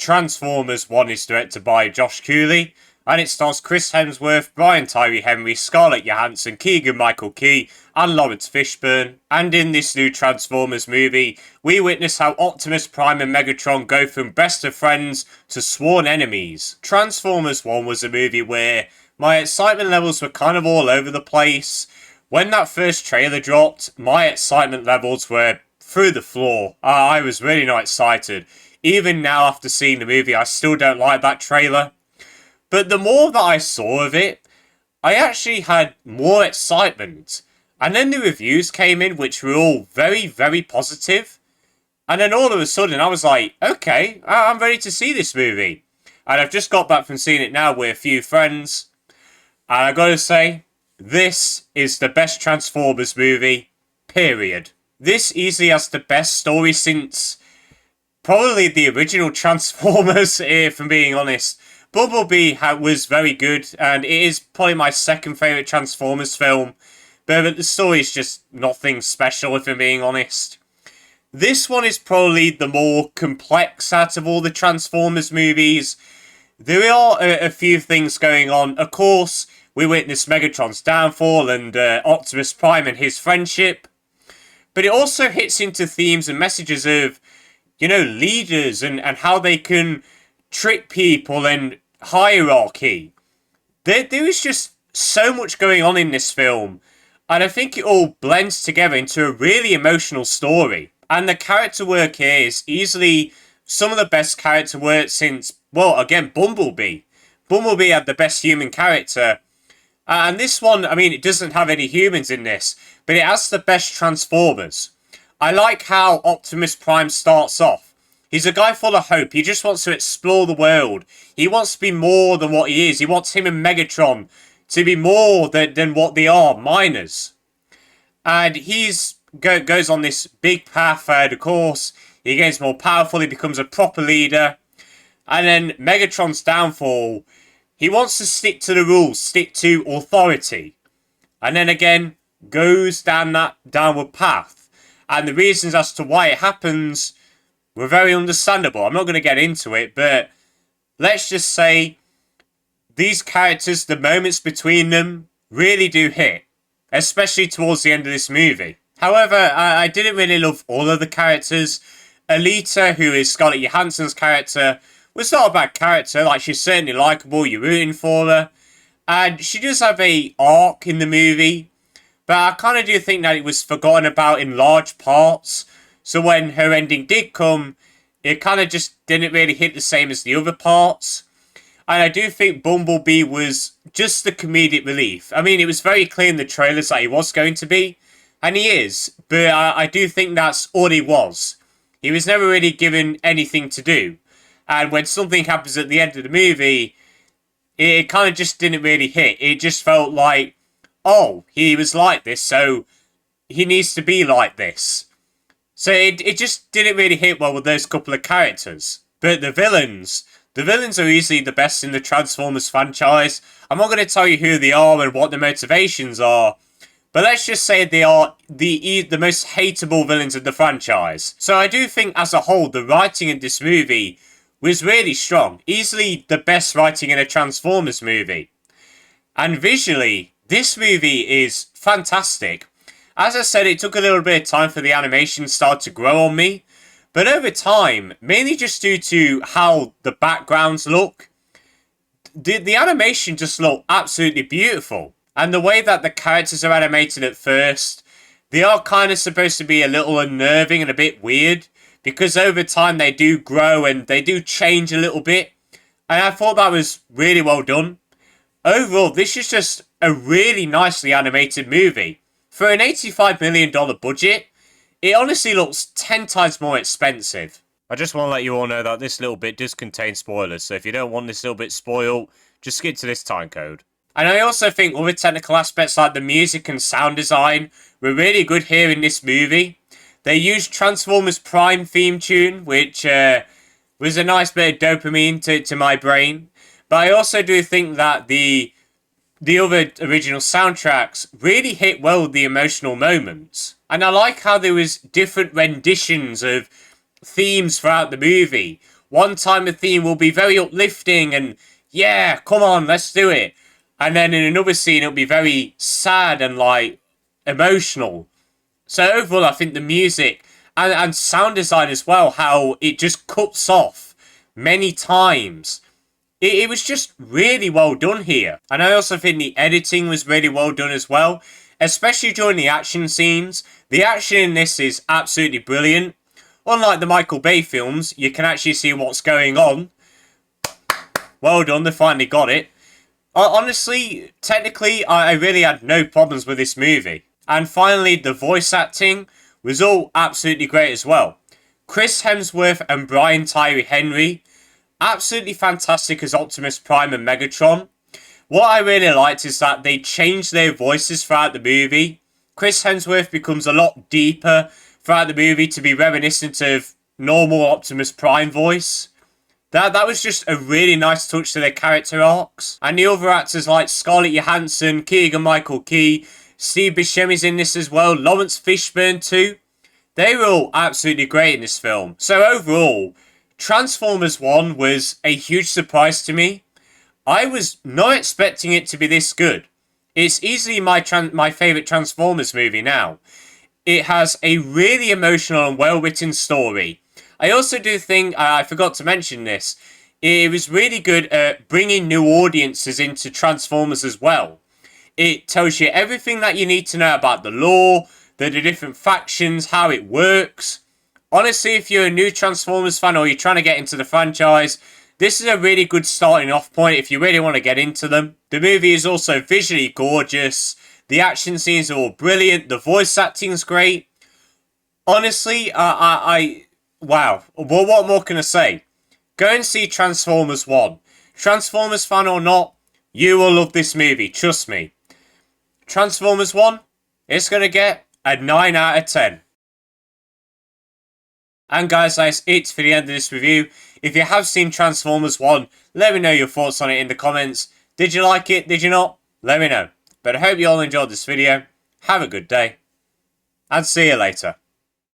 Transformers 1 is directed by Josh Cooley, and it stars Chris Hemsworth, Brian Tyree Henry, Scarlett Johansson, Keegan-Michael and Laurence Fishburne. And in this new Transformers movie, we witness how Optimus Prime and Megatron go from best of friends to sworn enemies. Transformers 1 was a movie where my excitement levels were kind of all over the place. When that first trailer dropped, my excitement levels were through the floor. I was really not excited. Even now, after seeing the movie, I still don't like that trailer. But the more that I saw of it, I actually had more excitement. And then the reviews came in, which were all very, very positive. And then all of a sudden, I was like, okay, I'm ready to see this movie. And I've just got back from seeing it now with a few friends. And I gotta say, this is the best Transformers movie, period. This easily has the best story since probably the original Transformers, if I'm being honest. Bumblebee was very good, and it is probably my second favourite Transformers film, but the story is just nothing special, if I'm being honest. This one is probably the more complex out of all the Transformers movies. There are a few things going on. Of course, we witness Megatron's downfall and Optimus Prime and his friendship. But it also hits into themes and messages of, leaders and how they can trick people and hierarchy. There is just so much going on in this film. And I think it all blends together into a really emotional story. And the character work here is easily some of the best character work since, again, Bumblebee. Bumblebee had the best human character. And this one, it doesn't have any humans in this, but it has the best Transformers. I like how Optimus Prime starts off. He's a guy full of hope. He just wants to explore the world. He wants to be more than what he is. He wants him and Megatron to be more than what they are, minors. And he's goes on this big path, of course. He gets more powerful. He becomes a proper leader. And then Megatron's downfall. He wants to stick to the rules, stick to authority. And then again, goes down that downward path. And the reasons as to why it happens were very understandable. I'm not going to get into it, but let's just say these characters, the moments between them, really do hit. Especially towards the end of this movie. However, I didn't really love all of the characters. Alita, who is Scarlett Johansson's character, was not a bad character. Like, she's certainly likeable, you're rooting for her. And she does have a arc in the movie. But I kind of do think that it was forgotten about in large parts. So when her ending did come, it kind of just didn't really hit the same as the other parts. And I do think Bumblebee was just the comedic relief. It was very clear in the trailers that he was going to be. And he is. But I do think that's all he was. He was never really given anything to do. And when something happens at the end of the movie, it kind of just didn't really hit. It just felt like, oh, he was like this, so he needs to be like this. So it just didn't really hit well with those couple of characters. But the villains are easily the best in the Transformers franchise. I'm not going to tell you who they are and what their motivations are. But let's just say they are the most hateable villains of the franchise. So I do think as a whole, the writing in this movie was really strong. Easily the best writing in a Transformers movie. And visually, this movie is fantastic. As I said, it took a little bit of time for the animation style to grow on me. But over time, mainly just due to how the backgrounds look, the animation just looked absolutely beautiful. And the way that the characters are animated at first, they are kind of supposed to be a little unnerving and a bit weird. Because over time they do grow and they do change a little bit. And I thought that was really well done. Overall, this is just a really nicely animated movie. For an $85 million budget, it honestly looks 10 times more expensive. I just want to let you all know that this little bit does contain spoilers. So if you don't want this little bit spoiled, just skip to this time code. And I also think other technical aspects like the music and sound design were really good here in this movie. They used Transformers Prime theme tune, which was a nice bit of dopamine to my brain. But I also do think that the other original soundtracks really hit well with the emotional moments. And I like how there was different renditions of themes throughout the movie. One time the theme will be very uplifting and, yeah, come on, let's do it. And then in another scene, it'll be very sad and, like, emotional. So overall, I think the music and sound design as well, how it just cuts off many times. It was just really well done here. And I also think the editing was really well done as well, especially during the action scenes. The action in this is absolutely brilliant. Unlike the Michael Bay films, you can actually see what's going on. Well done, they finally got it. Honestly, technically, I really had no problems with this movie. And finally, the voice acting was all absolutely great as well. Chris Hemsworth and Brian Tyree Henry, absolutely fantastic as Optimus Prime and Megatron. What I really liked is that they changed their voices throughout the movie. Chris Hemsworth becomes a lot deeper throughout the movie to be reminiscent of normal Optimus Prime voice. That was just a really nice touch to their character arcs. And the other actors like Scarlett Johansson, Keegan-Michael, Steve Buscemi's in this as well, Laurence Fishburne too. They were all absolutely great in this film. So overall, Transformers 1 was a huge surprise to me. I was not expecting it to be this good. It's easily my favourite Transformers movie now. It has a really emotional and well-written story. I also do think, I forgot to mention this, it was really good at bringing new audiences into Transformers as well. It tells you everything that you need to know about the lore, the different factions, how it works. Honestly, if you're a new Transformers fan or you're trying to get into the franchise, this is a really good starting off point if you really want to get into them. The movie is also visually gorgeous. The action scenes are all brilliant. The voice acting's great. Honestly, wow. Well, what more can I say? Go and see Transformers 1. Transformers fan or not, you will love this movie. Trust me. Transformers 1, it's going to get a 9 out of 10. And guys, that's it for the end of this review. If you have seen Transformers 1, let me know your thoughts on it in the comments. Did you like it? Did you not? Let me know. But I hope you all enjoyed this video. Have a good day. And see you later.